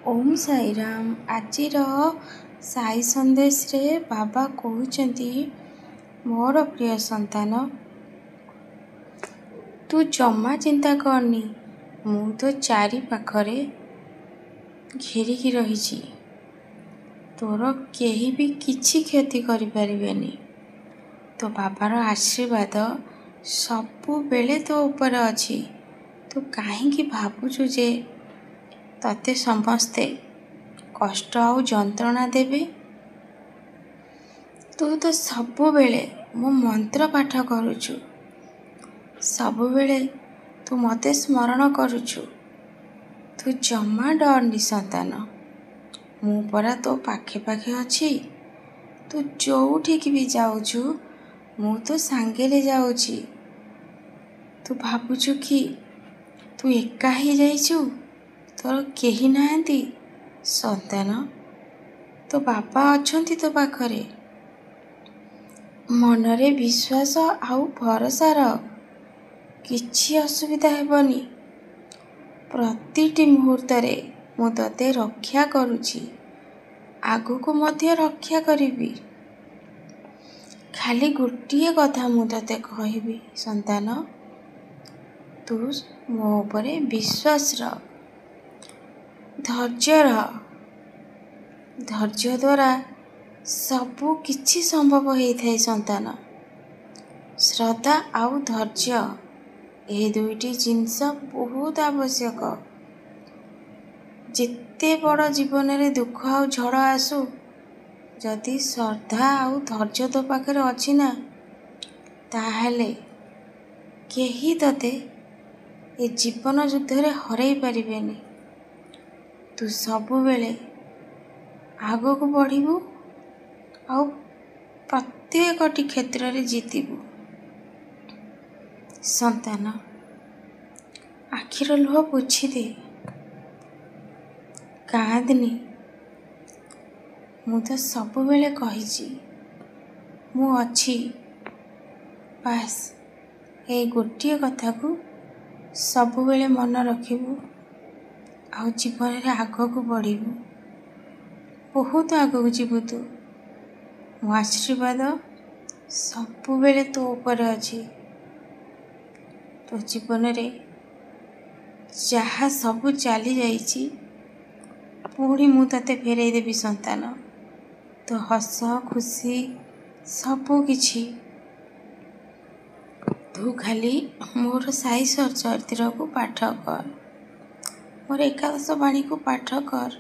ଓମ୍ ସାଇରାମ। ଆଜିର ସାଇ ସନ୍ଦେଶରେ ବାବା କହୁଛନ୍ତି, ମୋର ପ୍ରିୟ ସନ୍ତାନ, ତୁ ଜମା ଚିନ୍ତା କରନି। ମୁଁ ତ ଚାରି ପାଖରେ ଘେରିକି ରହିଛି। ତୋର କେହି ବି କିଛି କ୍ଷତି କରିପାରିବେନି। ତୋ ବାବାର ଆଶୀର୍ବାଦ ସବୁବେଳେ ତୋ ଉପରେ ଅଛି। ତୁ କାହିଁକି ଭାବୁଛୁ ଯେ ତତେ ସମସ୍ତେ କଷ୍ଟ ଆଉ ଯନ୍ତ୍ରଣା ଦେବେ? ତୁ ତ ସବୁବେଳେ ମୋ ମନ୍ତ୍ର ପାଠ କରୁଛୁ। ସବୁବେଳେ ତୁ ମୋତେ ସ୍ମରଣ କରୁଛୁ। ତୁ ଜମା ଡରନି ସନ୍ତାନ। ମୁଁ ପରା ତୋ ପାଖେ ପାଖେ ଅଛି। ତୁ ଯୋଉଠିକି ବି ଯାଉଛୁ, ମୁଁ ତୋ ସାଙ୍ଗରେ ଯାଉଛି। ତୁ ଭାବୁଛୁ କି ତୁ ଏକା ହେଇଯାଇଛୁ? ତୋର କେହି ନାହାନ୍ତି ସନ୍ତାନ। ତୋ ବାବା ଅଛନ୍ତି ତୋ ପାଖରେ। ମନରେ ବିଶ୍ୱାସ ଆଉ ଭରସା ରଖ। କିଛି ଅସୁବିଧା ହେବନି। ପ୍ରତିଟି ମୁହୂର୍ତ୍ତରେ ମୁଁ ତତେ ରକ୍ଷା କରୁଛି। ଆଗକୁ ମଧ୍ୟ ରକ୍ଷା କରିବି। ଖାଲି ଗୋଟିଏ କଥା ମୁଁ ତତେ କହିବି ସନ୍ତାନ, ତୁ ମୋ ଉପରେ ବିଶ୍ୱାସ ରଖ। ଧୈର୍ଯ୍ୟ ରହ। ଧୈର୍ଯ୍ୟ ଦ୍ୱାରା ସବୁ କିଛି ସମ୍ଭବ ହେଇଥାଏ ସନ୍ତାନ। ଶ୍ରଦ୍ଧା ଆଉ ଧୈର୍ଯ୍ୟ, ଏହି ଦୁଇଟି ଜିନିଷ ବହୁତ ଆବଶ୍ୟକ। ଯେତେ ବଡ଼ ଜୀବନରେ ଦୁଃଖ ଆଉ ଝଡ଼ ଆସୁ, ଯଦି ଶ୍ରଦ୍ଧା ଆଉ ଧୈର୍ଯ୍ୟ ତୋ ପାଖରେ ଅଛି ନା, ତାହେଲେ କେହି ତତେ ଏ ଜୀବନ ଯୁଦ୍ଧରେ ହରେଇ ପାରିବେନି। ତୁ ସବୁବେଳେ ଆଗକୁ ବଢ଼ିବୁ ଆଉ ପ୍ରତ୍ୟେକଟି କ୍ଷେତ୍ରରେ ଜିତିବୁ। ସନ୍ତାନ, ଆଖିର ଲୁହ ପୋଛିଦେ। କାନ୍ଦନି। ମୁଁ ତ ସବୁବେଳେ କହିଛି, ମୁଁ ଅଛି। ବାସ୍ ଏଇ ଗୋଟିଏ କଥାକୁ ସବୁବେଳେ ମନେ ରଖିବୁ ଆଉ ଜୀବନରେ ଆଗକୁ ବଢ଼ିବୁ। ବହୁତ ଆଗକୁ ଯିବୁ ତୁ। ମୋ ଆଶୀର୍ବାଦ ସବୁବେଳେ ତୋ ଉପରେ ଅଛି। ତୋ ଜୀବନରେ ଯାହା ସବୁ ଚାଲି ଯାଇଛି, ପୁଣି ମୁଁ ତତେ ଫେରେଇ ଦେବି ସନ୍ତାନ। ତୋ ହସ ଖୁସି ସବୁ କିଛି। ତୁ ଖାଲି ମୋର ସାଇ ଚରିତ୍ରକୁ ପାଠ କର। ମୋର ଏକାଦଶ ବାଣୀକୁ ପାଠ କର।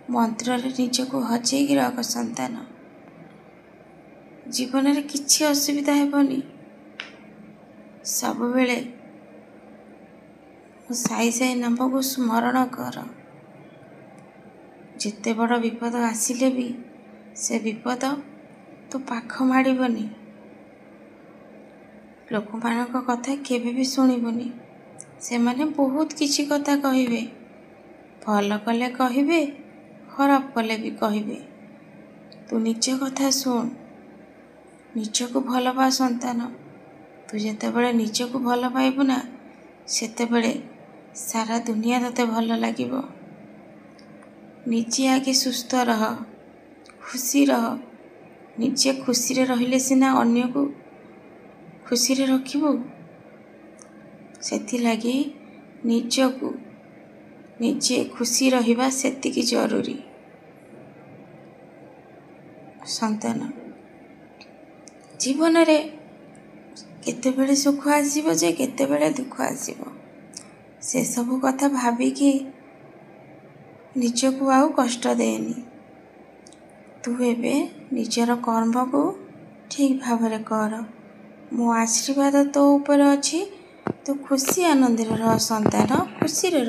ମନ୍ତ୍ରରେ ନିଜକୁ ହଜେଇକି ରଖ ସନ୍ତାନ। ଜୀବନରେ କିଛି ଅସୁବିଧା ହେବନି। ସବୁବେଳେ ମୋ ସାଇ ନାମକୁ ସ୍ମରଣ କର। ଯେତେ ବଡ଼ ବିପଦ ଆସିଲେ ବି ସେ ବିପଦ ତୋ ପାଖ ମାଡ଼ିବନି। ଲୋକମାନଙ୍କ କଥା କେବେ ବି ଶୁଣିବୁନି। ସେମାନେ ବହୁତ କିଛି କଥା କହିବେ। ଭଲ କଲେ କହିବେ, ଖରାପ କଲେ ବି କହିବେ। ତୁ ନିଜ କଥା ଶୁଣ। ନିଜକୁ ଭଲ ପା ସନ୍ତାନ। ତୁ ଯେତେବେଳେ ନିଜକୁ ଭଲ ପାଇବୁ ନା, ସେତେବେଳେ ସାରା ଦୁନିଆ ତତେ ଭଲ ଲାଗିବ। ନିଜେ ଆଗେ ସୁସ୍ଥ ରହ, ଖୁସି ରହ। ନିଜେ ଖୁସିରେ ରହିଲେ ସିନା ଅନ୍ୟକୁ ଖୁସିରେ ରଖିବୁ। ସେଥିଲାଗି ନିଜକୁ ନିଜେ ଖୁସି ରହିବା ସେତିକି ଜରୁରୀ। ସନ୍ତାନ, ଜୀବନରେ କେତେବେଳେ ସୁଖ ଆସିବ ଯେ କେତେବେଳେ ଦୁଃଖ ଆସିବ, ସେସବୁ କଥା ଭାବିକି ନିଜକୁ ଆଉ କଷ୍ଟ ଦେନି। ତୁ ଏବେ ନିଜର କର୍ମକୁ ଠିକ୍ ଭାବରେ କର। ମୋ ଆଶୀର୍ବାଦ ତୋ ଉପରେ ଅଛି। ତୁ ଖୁସି ଆନନ୍ଦରେ ରହ ସନ୍ତାନ, ଖୁସିରେ ରହ।